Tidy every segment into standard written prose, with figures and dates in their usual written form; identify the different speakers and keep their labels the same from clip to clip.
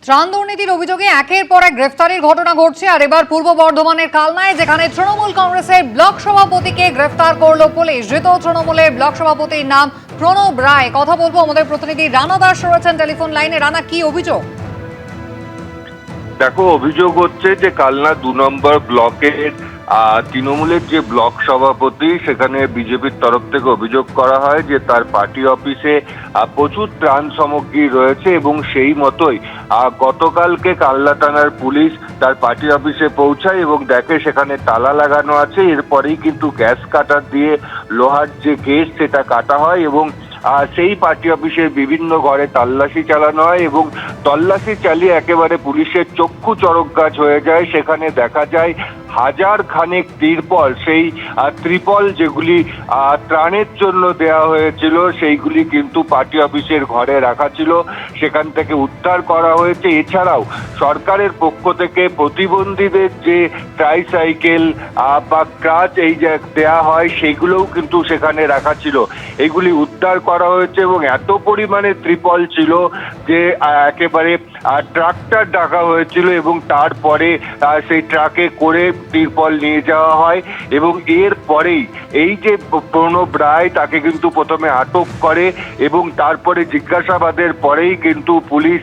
Speaker 1: ত্রাণ দুর্নীতির অভিযোগে একের পর এক গ্রেফতারির ঘটনা ঘটছে। আর এবার পূর্ব বর্ধমানের কালনায়, যেখানে তৃণমূল কংগ্রেসের ব্লক সভাপতিকে গ্রেফতার করলো পুলিশ। ধৃত তৃণমূলের ব্লক সভাপতির নাম প্রণব রায়। কথা বলবো, আমাদের প্রতিনিধি রানা দাস রয়েছেন টেলিফোন লাইনে। রানা, কি অভিযোগ?
Speaker 2: দেখো, অভিযোগ হচ্ছে যে কালনা 2 নম্বর ব্লকের তৃণমূলের যে ব্লক সভাপতি, সেখানে বিজেপির তরফ থেকে অভিযোগ করা হয় যে তার পার্টি অফিসে প্রচুর ত্রাণ সামগ্রী রয়েছে এবং সেই মতোই গতকালকে কালনা থানার পুলিশ তার পার্টি অফিসে পৌঁছায় এবং দেখে সেখানে তালা লাগানো আছে। এরপরেই কিন্তু গ্যাস কাটার দিয়ে লোহার যে গেট সেটা কাটা হয় এবং সেই পার্টি অফিসের বিভিন্ন ঘরে তল্লাশি চালানো হয় এবং তল্লাশি চালিয়ে একেবারে পুলিশের চক্ষু চড়ক গাছ হয়ে যায়। সেখানে দেখা যায় হাজার খানেক ত্রিপল, সেই ত্রিপল যেগুলি ত্রাণের জন্য দেয়া হয়েছিল, সেইগুলি কিন্তু পার্টি অফিসের ঘরে রাখা ছিল, সেখান থেকে উদ্ধার করা হয়েছে। এছাড়াও সরকারের পক্ষ থেকে প্রতিবন্ধীদের যে ট্রাইসাইকেল বা ক্রাচ এই যে দেয়া হয়, সেগুলোও কিন্তু সেখানে রাখা ছিল, এগুলি উদ্ধার করা হয়েছে। এবং এত পরিমাণে ত্রিপল ছিল যে একেবারে ট্রাক্টর ডাকা হয়েছিল এবং তারপরে সেই ট্রাকে করে ত্রিপল নিয়ে যাওয়া হয়। এবং এরপরেই এই যে প্রণব রায়, তাকে কিন্তু প্রথমে আটক করে এবং তারপরে জিজ্ঞাসাবাদের পরেই কিন্তু পুলিশ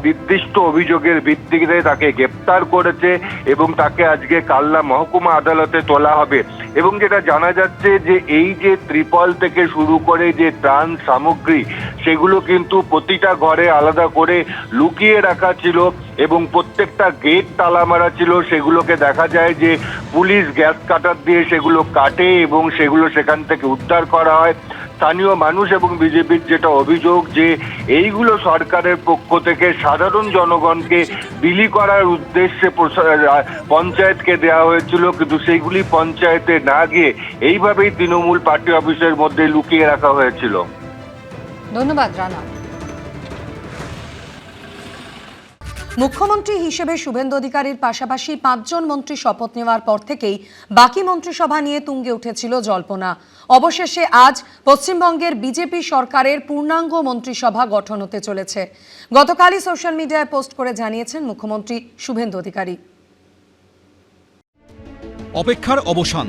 Speaker 2: নির্দিষ্ট অভিযোগের ভিত্তিতে তাকে গ্রেপ্তার করেছে এবং তাকে আজকে কালনা মহকুমা আদালতে তোলা হবে। এবং যেটা জানা যাচ্ছে যে এই যে ত্রিপল থেকে শুরু করে যে ত্রাণ সামগ্রী, সেগুলো কিন্তু প্রতিটা ঘরে আলাদা করে লুকিয়ে রাখা ছিল এবং প্রত্যেকটা গেট তালা মারা ছিল। সেগুলোকে দেখা যায় যে পুলিশ গ্যাস কাটার দিয়ে সেগুলো কাটে এবং সেগুলো সেখান থেকে উদ্ধার করা হয়। স্থানীয় মানুষ এবং বিজেপির যেটা অভিযোগ যে এইগুলো সরকারের পক্ষ থেকে সাধারণ জনগণকে বিলি করার উদ্দেশ্যে পঞ্চায়েতকে দেওয়া হয়েছিল, কিন্তু সেইগুলি পঞ্চায়েতে না গিয়ে এইভাবেই তৃণমূল পার্টি অফিসের মধ্যে লুকিয়ে রাখা হয়েছিল।
Speaker 1: ধন্যবাদ রানা।
Speaker 3: মুখ্যমন্ত্রী হিসেবে শুভেন্দু অধিকারীর পাশাপাশি 5 জন মন্ত্রী শপথ নেওয়ার পর থেকেই বাকি মন্ত্রিসভা নিয়ে তুঙ্গে উঠেছিল জল্পনা। অবশেষে আজ পশ্চিমবঙ্গের বিজেপি সরকারের পূর্ণাঙ্গ মন্ত্রিসভা গঠন হতে চলেছে। গতকালই সোশ্যাল মিডিয়ায় পোস্ট করে জানিয়েছেন মুখ্যমন্ত্রী শুভেন্দু অধিকারী।
Speaker 4: অপেক্ষার অবসান,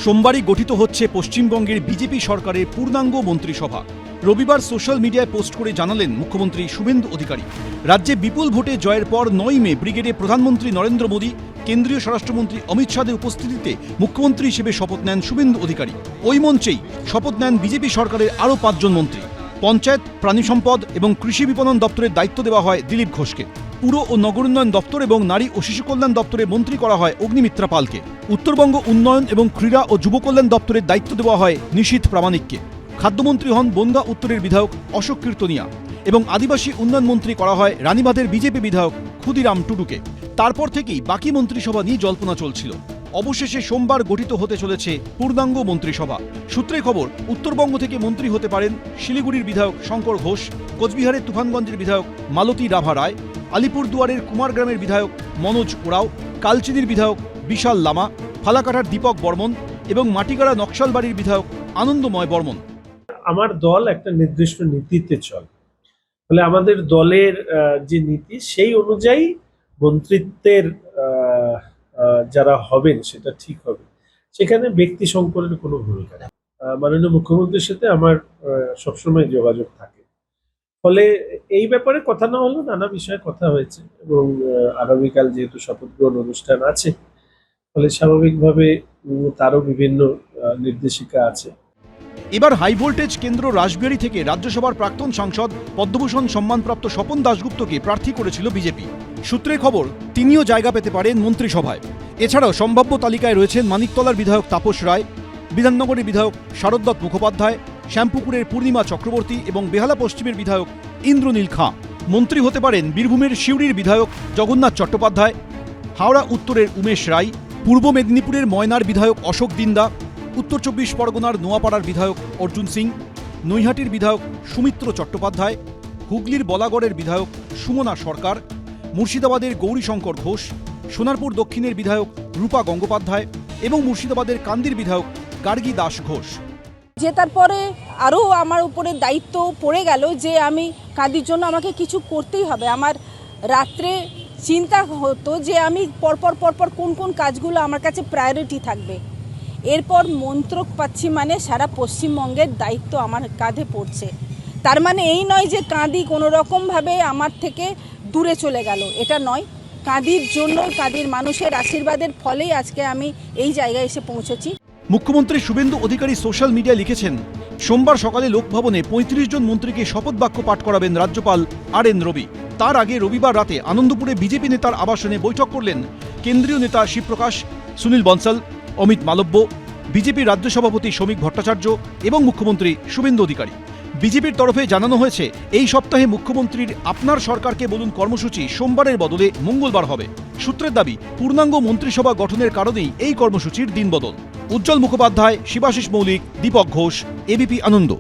Speaker 4: সোমবারই গঠিত হচ্ছে পশ্চিমবঙ্গের বিজেপি সরকারের পূর্ণাঙ্গ মন্ত্রিসভা। রবিবার সোশ্যাল মিডিয়ায় পোস্ট করে জানালেন মুখ্যমন্ত্রী শুভেন্দু অধিকারী। রাজ্যে বিপুল ভোটে জয়ের পর 9 মে ব্রিগেডে প্রধানমন্ত্রী নরেন্দ্র মোদী, কেন্দ্রীয় স্বরাষ্ট্রমন্ত্রী অমিত শাহের উপস্থিতিতে মুখ্যমন্ত্রী হিসেবে শপথ নেন শুভেন্দু অধিকারী। ওই মঞ্চেই শপথ নেন বিজেপি সরকারের আরও 5 জন মন্ত্রী। পঞ্চায়েত, প্রাণী সম্পদ এবং কৃষি বিপণন দপ্তরের দায়িত্ব দেওয়া হয় দিলীপ ঘোষকে। পুর ও নগর উন্নয়ন দপ্তর এবং নারী ও শিশু কল্যাণ দপ্তরে মন্ত্রী করা হয় অগ্নিমিত্রা পালকে। উত্তরবঙ্গ উন্নয়ন এবং ক্রীড়া ও যুব কল্যাণ দপ্তরের দায়িত্ব দেওয়া হয় নিশীথ প্রামাণিককে। খাদ্যমন্ত্রী হন বনগাঁ উত্তরের বিধায়ক অশোক কীর্তনিয়া এবং আদিবাসী উন্নয়ন মন্ত্রী করা হয় রানীবাঁধের বিজেপি বিধায়ক ক্ষুদিরাম টুডুকে। তারপর থেকেই বাকি মন্ত্রিসভা নিয়ে জল্পনা চলছিল। অবশেষে সোমবার গঠিত হতে চলেছে পূর্ণাঙ্গ মন্ত্রিসভা। সূত্রে খবর, উত্তরবঙ্গ থেকে মন্ত্রী হতে পারেন শিলিগুড়ির বিধায়ক শঙ্কর ঘোষ, কোচবিহারের তুফানগঞ্জের বিধায়ক মালতী রাভা রায়, আলিপুরদুয়ারের কুমারগ্রামের বিধায়ক মনোজ ওরাও, কালচিনির বিধায়ক বিশাল লামা, ফালাকাটার দীপক বর্মন এবং মাটিগাড়া নকশালবাড়ির বিধায়ক আনন্দময় বর্মন।
Speaker 5: আমার দল একটা নির্দিষ্ট নীতিতে চলে, ফলে আমাদের দলের যে নীতি সেই অনুযায়ী মন্ত্রিত্বের যারা হবেন সেটা ঠিক হবে। সেখানে ব্যক্তি সংকরের কোনো ভূমিকা নেই। মাননীয় মুখ্যমন্ত্রীর সাথে আমার সবসময় যোগাযোগ থাকে, ফলে এই ব্যাপারে কথা না হলেও নানা বিষয়ে কথা হয়েছে এবং আগামীকাল যেহেতু শপথ গ্রহণ অনুষ্ঠান আছে, ফলে স্বাভাবিকভাবে তারও বিভিন্ন নির্দেশিকা আছে।
Speaker 4: এবার হাই ভোল্টেজ কেন্দ্র রাসবিহারী থেকে রাজ্যসভার প্রাক্তন সাংসদ পদ্মভূষণ সম্মানপ্রাপ্ত স্বপন দাশগুপ্তকে প্রার্থী করেছিল বিজেপি। সূত্রে খবর, তিনিও জায়গা পেতে পারেন মন্ত্রিসভায়। এছাড়াও সম্ভাব্য তালিকায় রয়েছেন মানিকতলার বিধায়ক তাপস রায়, বিধাননগরের বিধায়ক শারদত্ত মুখোপাধ্যায়, শ্যামপুকুরের পূর্ণিমা চক্রবর্তী এবং বেহালা পশ্চিমের বিধায়ক ইন্দ্রনীল খাঁ। মন্ত্রী হতে পারেন বীরভূমের সিউড়ির বিধায়ক জগন্নাথ চট্টোপাধ্যায়, হাওড়া উত্তরের উমেশ রায়, পূর্ব মেদিনীপুরের ময়নার বিধায়ক অশোক দিন্দা, উত্তর 24 পরগনার নোয়াপাড়ার বিধায়ক অর্জুন সিং, নৈহাটির বিধায়ক সুমিত্র চট্টোপাধ্যায়, হুগলির বলাগড়ের বিধায়ক সুমনা সরকার, মুর্শিদাবাদের গৌরীশঙ্কর ঘোষ, সোনারপুর দক্ষিণের বিধায়ক রূপা গঙ্গোপাধ্যায় এবং মুর্শিদাবাদের কান্দির বিধায়ক গার্গী দাস ঘোষ।
Speaker 6: জেতার পরে আরও আমার উপরে দায়িত্ব পড়ে গেল যে আমি কান্দির জন্য আমাকে কিছু করতেই হবে। আমার রাত্রে চিন্তা হতো যে আমি পরপর কোন কোন কাজগুলো আমার কাছে প্রায়োরিটি থাকবে। এরপর মন্ত্রক পাচ্ছি মানে সারা পশ্চিমবঙ্গের দায়িত্ব আমার কাঁধে পড়ছে। তার মানে এই নয় যে কাঁদি কোনো রকমভাবে আমার থেকে দূরে চলে গেল, এটা নয়। কাঁদির জন্য কাঁদির মানুষের আশীর্বাদের ফলেই আজকে আমি এই জায়গায় এসে পৌঁছেছি।
Speaker 4: মুখ্যমন্ত্রী শুভেন্দু অধিকারী সোশ্যাল মিডিয়ায় লিখেছেন, সোমবার সকালে লোকভবনে ৩৫ জন মন্ত্রীকে শপথ বাক্য পাঠ করাবেন রাজ্যপাল RN রবি। তার আগে রবিবার রাতে আনন্দপুরে বিজেপি নেতার আবাসনে বৈঠক করলেন কেন্দ্রীয় নেতা শিবপ্রকাশ, সুনীল বনসাল, অমিত মালব্য, বিজেপির রাজ্য সভাপতি শ্রমিক ভট্টাচার্য এবং মুখ্যমন্ত্রী শুভেন্দু অধিকারী। বিজেপির তরফে জানানো হয়েছে, এই সপ্তাহে মুখ্যমন্ত্রীর আপনার সরকারকে বলুন কর্মসূচি সোমবারের বদলে মঙ্গলবার হবে। সূত্রের দাবি, পূর্ণাঙ্গ মন্ত্রিসভা গঠনের কারণেই এই কর্মসূচির দিনবদল। উজ্জ্বল মুখোপাধ্যায়, শিবাশিস মৌলিক, দীপক ঘোষ, এবিপি আনন্দ।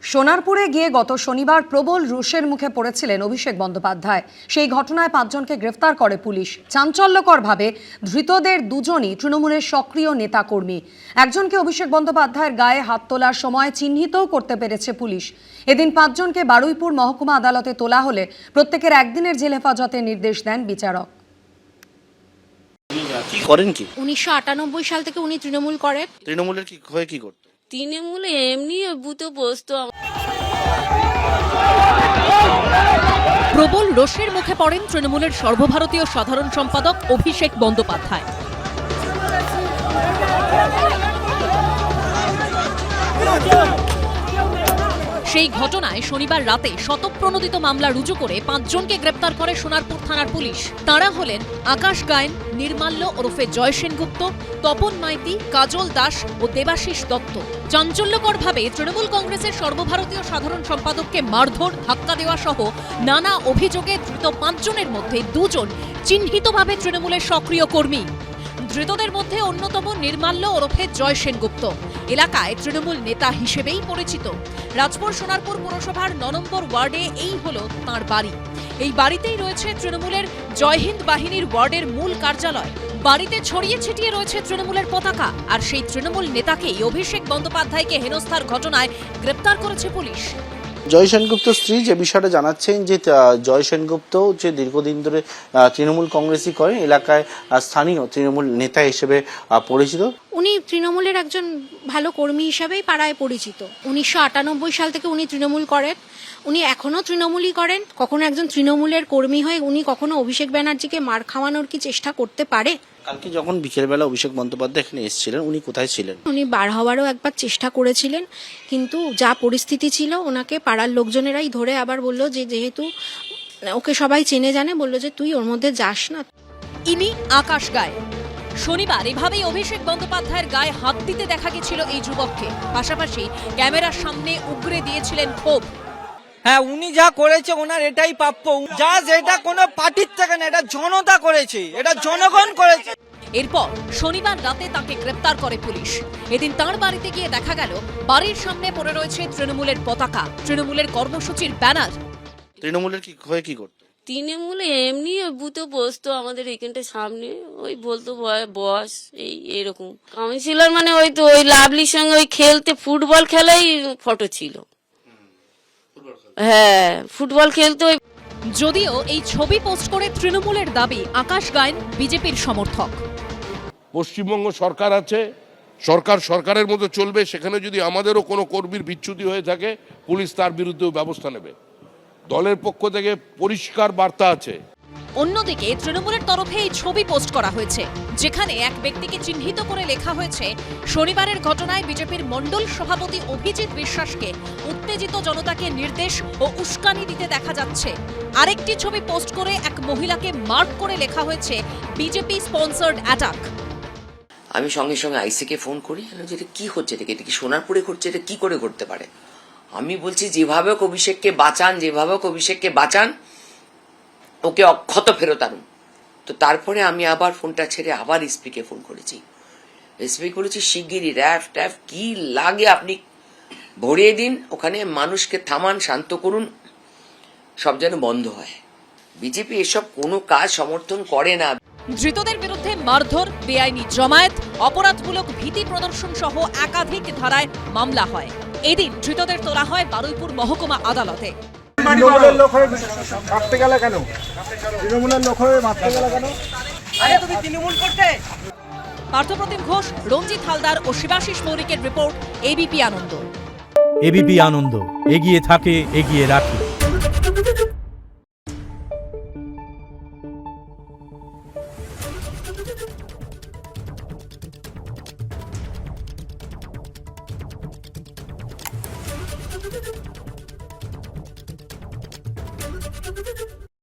Speaker 3: সোনারপুরে গিয়ে গত শনিবার প্রবল রোষের মুখে পড়েছিলেন অভিষেক বন্দ্যোপাধ্যায়। সেই ঘটনায় 5 জনকে গ্রেফতার করে পুলিশ। চাঞ্চল্যকরভাবে ধৃতদের দুজনই তৃণমূলের সক্রিয় নেতাকর্মী। একজনকে অভিষেক বন্দ্যোপাধ্যায়ের গায়ে হাত তোলার সময় চিহ্নিতও করতে পেরেছে পুলিশ। এদিন 5 জনকে বারুইপুর মহকুমা আদালতে তোলা হলে প্রত্যেকের 1 দিনের জেল হেফাজতের নির্দেশ দেন বিচারক।
Speaker 7: কি করেন কি?
Speaker 8: 1998 সাল থেকে উনি তৃণমূল করেন।
Speaker 7: তৃণমূলের কি হয়ে কি করতেন?
Speaker 8: তৃণমূলে এমনি বুথে বসতো।
Speaker 9: প্রবল রোষের মুখে পড়েন তৃণমূলের সর্বভারতীয় সাধারণ সম্পাদক অভিষেক বন্দ্যোপাধ্যায়। সেই ঘটনায় শনিবার রাতে শতপ্রণোদিত মামলা রুজু করে 5 জনকে গ্রেপ্তার করে সোনারপুর থানার পুলিশ। তারা হলেন আকাশ গায়েন, নির্মাল্য ওরফে জয় সেনগুপ্ত, তপন মাইতি, কাজল দাস ও দেবাশিস দত্ত। চাঞ্চল্যকরভাবে তৃণমূল কংগ্রেসের সর্বভারতীয় সাধারণ সম্পাদককে মারধর, ধাক্কা দেওয়া সহ নানা অভিযোগে ধৃত 5 জনের মধ্যে 2 জন চিহ্নিতভাবে তৃণমূলের সক্রিয় কর্মী। ধৃতদের মধ্যে অন্যতম নির্মাল্য ওরফে জয় সেনগুপ্ত এলাকায় তৃণমূল নেতা হিসেবেই পরিচিত। রাজপুর সোনারপুর পৌরসভার 9 নম্বর ওয়ার্ডে এই হলো তাঁর বাড়ি। এই বাড়িতেই রয়েছে তৃণমূলের জয়হিন্দ বাহিনীর ওয়ার্ডের মূল কার্যালয়। বাড়িতে ছড়িয়ে ছিটিয়ে রয়েছে তৃণমূলের পতাকা। আর সেই তৃণমূল নেতাকেই অভিষেক বন্দ্যোপাধ্যায়কে হেনস্থার ঘটনায় গ্রেপ্তার করেছে পুলিশ।
Speaker 7: জয় সেনগুপ্ত স্ত্রী যে বিষয়টা জানাচ্ছেন যে জয় সেনগুপ্ত যে দীর্ঘদিন ধরে তৃণমূল কংগ্রেসই করেন, এলাকায় স্থানীয় তৃণমূল নেতা হিসেবে পরিচিত।
Speaker 8: উনি তৃণমূলের একজন ভালো কর্মী হিসাবেই পাড়ায় পরিচিত। 1998 সাল থেকে উনি তৃণমূল করেন। উনি এখনো তৃণমূলই করেন। কখনো একজন তৃণমূলের কর্মী হয়ে উনি কখনো অভিষেক ব্যানার্জিকে মার খাওয়ানোর কি চেষ্টা করতে পারে?
Speaker 7: কালকে যখন বিকেলবেলা অভিষেক বন্দ্যোপাধ্যায় এখানে এসেছিলেন, উনি কোথায় ছিলেন?
Speaker 8: উনি বার হওয়ারও একবার চেষ্টা করেছিলেন, কিন্তু যা পরিস্থিতি ছিল ওনাকে পাড়ার লোকজনেরাই ধরে আবার বললো যে যেহেতু ওকে সবাই চেনে জানে, বললো যে তুই ওর মধ্যে যাস না।
Speaker 9: ইনি আকাশ গায়ে। শনিবার এভাবেই অভিষেক বন্দ্যোপাধ্যায়ের গায়ে হাত দিতে দেখা গেছিল এই যুবককে। পাশাপাশি ক্যামেরার সামনে উগরে দিয়েছিলেন ক্ষোভ।
Speaker 10: হ্যাঁ, উনি যা করেছে ওনার এটাই প্রাপ্য। যা যেটা কোনো পার্টির থেকে না, এটা জনতা করেছে, এটা জনগণ করেছে।
Speaker 9: এরপর শনিবার রাতে তাকে গ্রেপ্তার করে পুলিশ। এদিন তাঁর বাড়িতে গিয়ে দেখা গেল বাড়ির সামনে পড়ে রয়েছে তৃণমূলের পতাকা, তৃণমূলের কর্মসূচির ব্যানার।
Speaker 7: তৃণমূলের কি হয়ে কি করতেন?
Speaker 8: তৃণমূলে এমনি বুথে বসতো আমাদের এখানটার সামনে, ওই বলতো বস এইরকম কাউন্সিলর, মানে ওই তো ওই লাভলির সঙ্গে ওই খেলতে ফুটবল খেলাই ফটো ছিল। হ্যাঁ, ফুটবল খেলতে।
Speaker 9: যদিও এই ছবি পোস্ট করে তৃণমূলের দাবি আকাশ গায়েন বিজেপির সমর্থক।
Speaker 11: পশ্চিমবঙ্গ সরকার আছে, সরকার সরকারের মতো চলবে। সেখানে যদি আমাদেরও কোনো কর্মীর বিচ্যুতি হয়ে থাকে, পুলিশ তার বিরুদ্ধেও ব্যবস্থা নেবে। দলের পক্ষ থেকে পরিষ্কার বার্তা আছে।
Speaker 9: অন্যদিকে তৃণমূলের তরফে এই ছবি পোস্ট করা হয়েছে, যেখানে এক ব্যক্তিকে চিহ্নিত করে লেখা হয়েছে, শনিবারের ঘটনায় বিজেপির মণ্ডল সভাপতি অভিজিৎ বিশ্বাসকে উত্তেজিত জনতাকে নির্দেশ ও উস্কানি দিতে দেখা যাচ্ছে। আরেকটি ছবি পোস্ট করে এক মহিলাকে মার্ক করে লেখা হয়েছে বিজেপি স্পন্সর্ড অ্যাটাক।
Speaker 12: আমি সঙ্গে সঙ্গে আইসিকে ফোন করি, যে এটা কি হচ্ছে, এটা কি সোনারপুরে ঘটছে, এটা কি করে করতে পারে। আমি বলছি যেভাবে অভিষেককে বাঁচান, ওকে অক্ষত ফেরত আনুন। তো তারপরে আমি আবার ফোনটা ছেড়ে আবার এসপিকে ফোন করেছি। শিগগিরই র্যাফ ট্যাফ কি লাগে আপনি ভরিয়ে দিন, ওখানে মানুষকে থামান, শান্ত করুন, সব যেন বন্ধ হয়। বিজেপি এসব কোনো কাজ সমর্থন করে না।
Speaker 9: ধৃতদের বিরুদ্ধে মারধর, বেআইনি জমায়েত, অপরাধমূলক ভীতি প্রদর্শন সহ একাধিক ধারায় মামলা হয়। এদিন ধৃতদের তোলা হয় বারুইপুর মহকুমা আদালতে।
Speaker 13: তৃণমূলের লোক হয়ে মারতে গেলে কেন? তৃণমূলের লোক হয়ে মারতে গেলে কেন?
Speaker 9: পার্থপ্রতিম ঘোষ, রঞ্জিত হালদার ও শিবাশিস মৌরিকের রিপোর্ট, এবিপি আনন্দ।
Speaker 14: এবিপি আনন্দ, এগিয়ে থাকে, এগিয়ে রাখে।